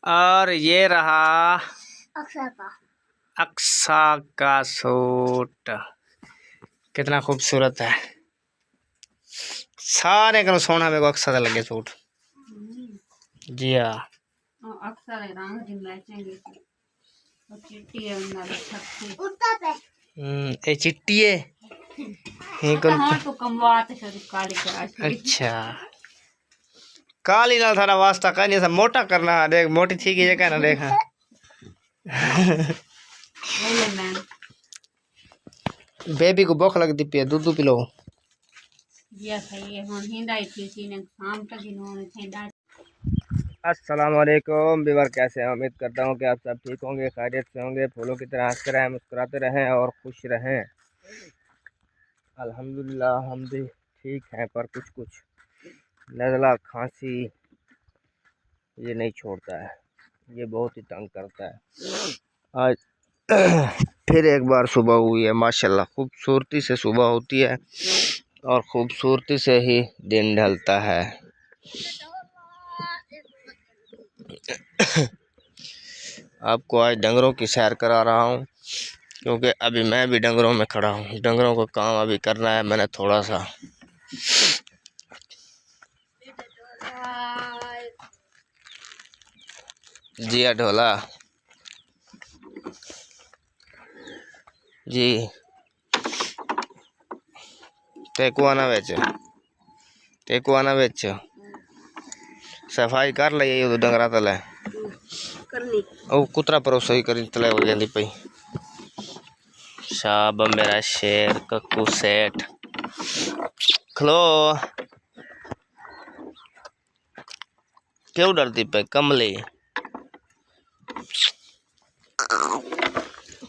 और ये रहा अक्सर अक्सा का सूट। कितना खूबसूरत है। सारे करो सोना मेरे को अक्सा का लगे सूट। जी हाँ। अक्सर रंग दिन मैचेंगे तो चिट्टी है ये चिट्टी है। तो कमवाते काली अच्छा काली ना थारा वास्ता का नहीं, सब मोटा करना। देख मोटी थी की जगह ना देखा। बेबी को भूख लगती पी दूध पिलो। अस्सलामुअलैकुम व्यूअर, कैसे हैं? उम्मीद करता हूँ कि आप सब ठीक होंगे, खैरियत से होंगे, फूलों की तरह हंसते रहें, मुस्कुराते रहें और खुश रहें। अल्हम्दुलिल्लाह हम भी ठीक हैं, पर कुछ कुछ नज़ला खांसी ये नहीं छोड़ता है, ये बहुत ही तंग करता है। आज फिर एक बार सुबह हुई है माशाल्लाह। खूबसूरती से सुबह होती है और खूबसूरती से ही दिन ढलता है। आपको आज डंगरों की सैर करा रहा हूँ, क्योंकि अभी मैं भी डंगरों में खड़ा हूँ। डंगरों को काम अभी करना है मैंने थोड़ा सा। जी ढोला जी तेको आना बेच सफाई कर ली उदो डंगरा तले ओ कुतरा परोसा ही करी तले हो जाती पई। शाब मेरा शेर कक्कू सेठ खलो क्यों डरती पे कमली।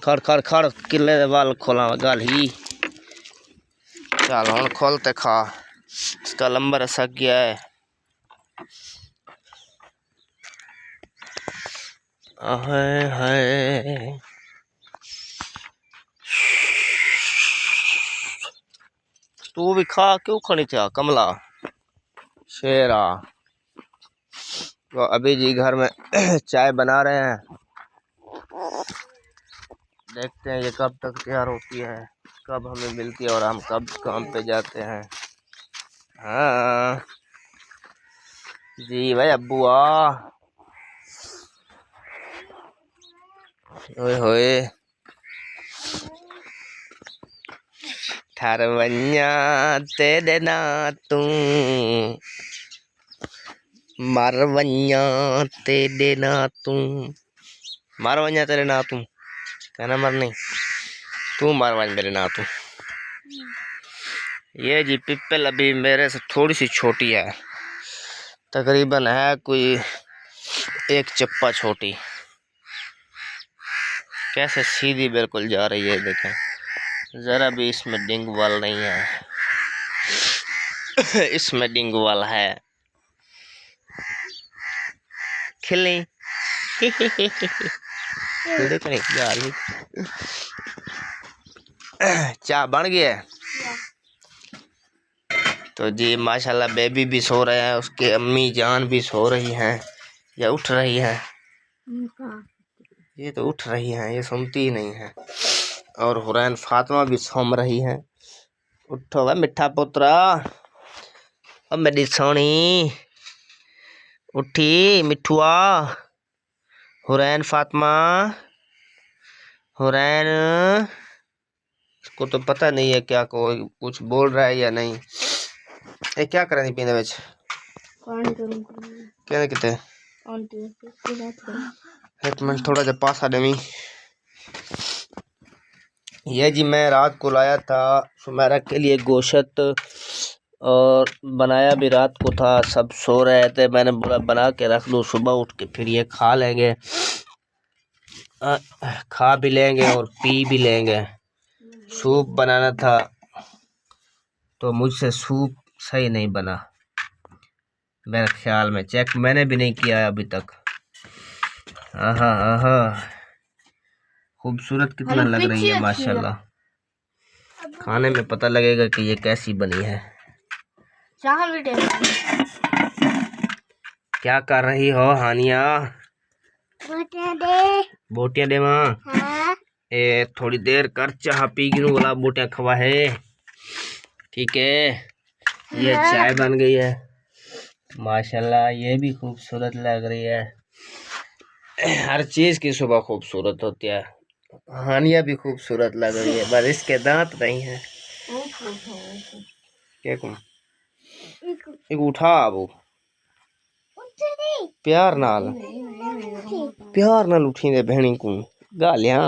खड़ खड़ खड़ किले दे वाल खोला गल ही। चल हम खोलते खा, इसका लंबर सक गया है। हाय तू भी खा, क्यों खड़ी था कमला शेरा। तो अभी जी घर में चाय बना रहे हैं, देखते हैं ये कब तक तैयार होती है, कब हमें मिलती है और हम कब काम पे जाते हैं। हाँ जी भाई अब्बू आ ओए होए ठरवैया तेरे ना तू मरवैया तेरे ना तू मरवैया तेरे ना तू कहना मरनी तू मरवैया मेरे ना तू। ये जी पिप्पल अभी मेरे से थोड़ी सी छोटी है, तकरीबन है कोई एक चप्पा छोटी। कैसे सीधी बिल्कुल जा रही है, देखें जरा भी इसमें डिंग वाल नहीं है। इसमें डिंग वाल है। खिली चाय बन गया है। तो जी माशाल्लाह बेबी भी सो रहे हैं, उसके अम्मी जान भी सो रही हैं या उठ रही हैं। ये तो उठ रही हैं, ये सुनती ही नहीं है। और हुरैन फातिमा भी सो रही हैं। उठो वे मिठा पुत्रा, अब मेरी सोनी उठी मिठुआ। हुरैन फातिमा हुरैन, इसको तो पता नहीं है क्या कोई कुछ बोल रहा है या नहीं। ये क्या करनी पीने विच कहने किते एक मिनट थोड़ा जा पासा देवी। ये जी मैं रात को लाया था सुमेरा के लिए गोश्त, और बनाया भी रात को था। सब सो रहे थे, मैंने बोला बना के रख लूँ, सुबह उठ के फिर ये खा लेंगे, खा भी लेंगे और पी भी लेंगे। सूप बनाना था तो मुझसे सूप सही नहीं बना मेरे ख्याल में, चेक मैंने भी नहीं किया अभी तक। आहा आहा खूबसूरत कितना लग रही है माशाल्लाह। खाने में पता लगेगा कि ये कैसी बनी है। क्या कर रही हो हानिया? बोटियां दे मां ए थोड़ी देर कर चाह पी गिनू वाला बोटियां खवा है। ठीक है ये चाय बन गई है माशाल्लाह, ये भी खूबसूरत लग रही है। हर चीज की सुबह खूबसूरत होती है। हानिया भी खूबसूरत लग रही है, बस इसके दांत नहीं है। क्या कहूं? एक उठा अबू प्यार नाल उठी दे बहनी को गालियां।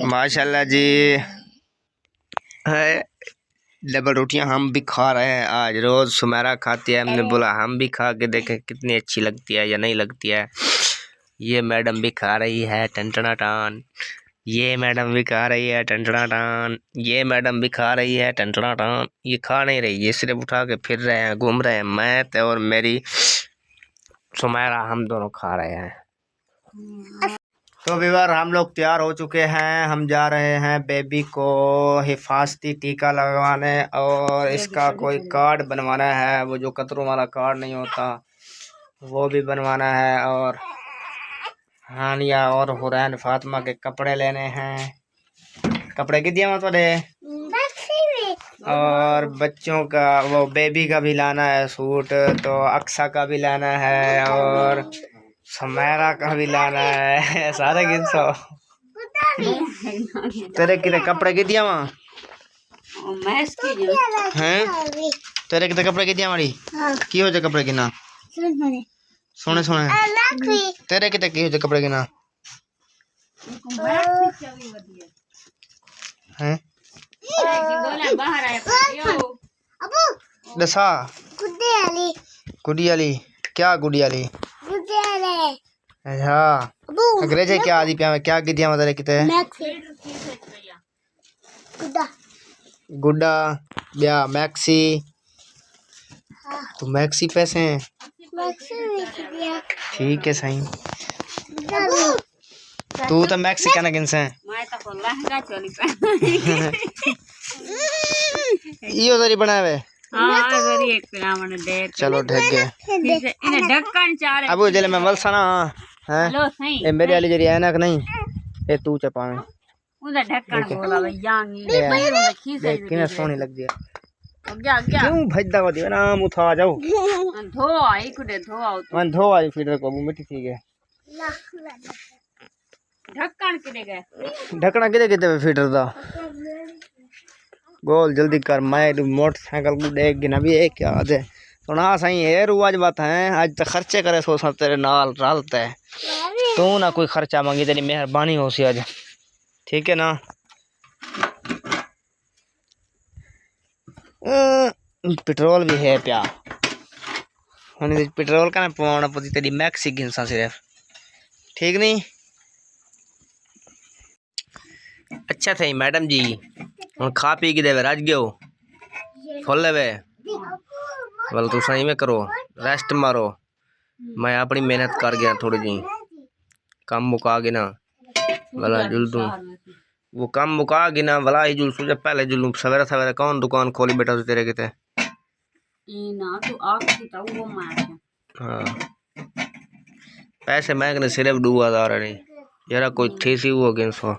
माशाल्लाह जी है। डबल रोटियां हम भी खा रहे हैं आज, रोज सुमेरा खाती है, हमने बोला हम भी खा के देखें कितनी अच्छी लगती है या नहीं लगती है। ये मैडम भी खा रही है टंटना टान, ये मैडम भी खा रही है टंटना टान, ये मैडम भी खा रही है टंटना टान। ये खा नहीं रही, ये सिर्फ उठा के फिर रहे हैं, घूम रहे हैं। मैं और मेरी सुमेरा हम दोनों खा रहे हैं। तो व्यूअर हम लोग तैयार हो चुके हैं, हम जा रहे हैं बेबी को हिफाजती टीका लगवाने और इसका कोई कार्ड बनवाना है, वो जो कतरों वाला कार्ड नहीं होता वो भी बनवाना है। और हानिया और हुरैन फातिमा के कपड़े लेने हैं। कपड़े कितने हैं थोड़े, और बच्चों का वो बेबी का भी लाना है सूट, तो अक्सा का भी लाना है और सुमेरा का भी लाना है। सारे गिन सौ तेरे कितने कपड़े की दिया वहाँ हैं? तेरे कितने कपड़े की दिया हमारी की हो जाए कपड़े की ना सोने सोने। तेरे कितने की हो जाए कपड़े की ना हैं? दसा गुडी वाली क्या गुडी वाली अच्छा अंग्रेजी क्या आदि पे क्या की दिया मतलब कितने गुड्डा या मैक्सी। तो मैक्सी पैसे हैं ठीक है सही। तू तो मैक्सी कहना किन से यो जरी बनावे चलो ठीक है। अब जले मैं वलसा ना है ए मेरे वाली जरी ऐनक नहीं ए तू चपावे उधर ढक्कन बोला भैया किने सोनी लग गया क्यों भजदा को दिया ना उठा जाओ धो आई कुडे धो आओ मन धो आई फिर को मिट्टी ठीक है। ढक्कन किदे गए ढक्कना किदे किदे फीटर दा गोल जल्दी कर। मैं मोटरसाइकिल को देख गिना भी एक क्या है सुना सही है रुआज बात है। आज तो खर्चे करे सो सब तेरे नाल रलता है, तू ना कोई खर्चा मांगी, तेरी मेहरबानी हो सी आज ठीक है ना। पेट्रोल भी है प्या पेट्रोल का ना पवाना पति तेरी मैक्सी घिनसा सिर्फ ठीक नहीं। अच्छा थे मैडम जी हम खा पी के देवे राज गयो फुल लेवे वाल तू सही में करो रेस्ट मारो। मैं अपनी मेहनत कर गया थोड़ी जी कम मुका गया ना वाला जुल दूं वो कम मुका गया ना वाला ही जुल सूझे पहले जुलूं सवेरे सवेरे कौन दुकान खोली बेटा तू तेरे किते हाँ पैसे मैं सिर्फ 2000 नहीं जरा कोई ठीसी हुआ गें सो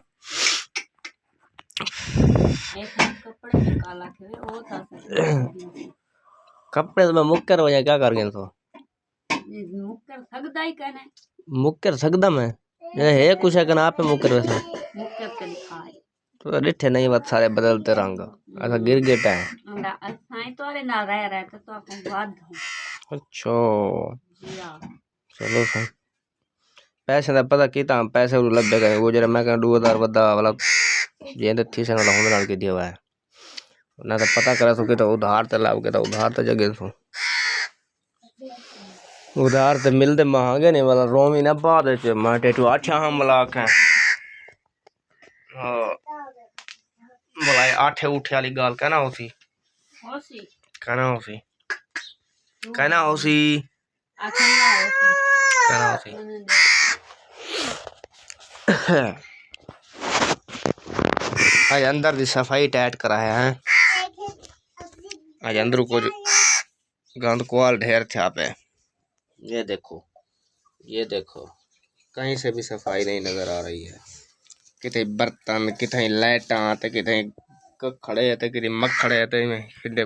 कपड़े तो मैं मुक्कर हो जाए क्या कर गए तो मुक्कर सकदा मैं है कुछ है कना पे मुक्कर वैसा तो डिठे नहीं बात सारे बदलते रंग ऐसा गिर गेटा है। अच्छा चलो सही पैसे का पता किता पैसे लब्बे गए वो जरा मैं 2000 बदा वाला जे थी से होंद नाल के दिया है ना तो पता करा सो के तो उधार ते लाओ के तो उधार तो जगह सो उधार ते मिलते महंगे नहीं वाला रोम ही ना बाद च मैं टेटू अच्छा हम मलाक है बोला आठे उठे वाली गाल कहना होसी कहना होसी कहना होसी कहना होसी आज अंदर की सफाई टाइट कराया है आज अंदर कुछ गंद कुआल ढेर था पे। ये देखो कहीं से भी सफाई नहीं नजर आ रही है। कितने बर्तन, कितने लाइटां, कितने खड़े थे, कितने मग खड़े थे, कुंडे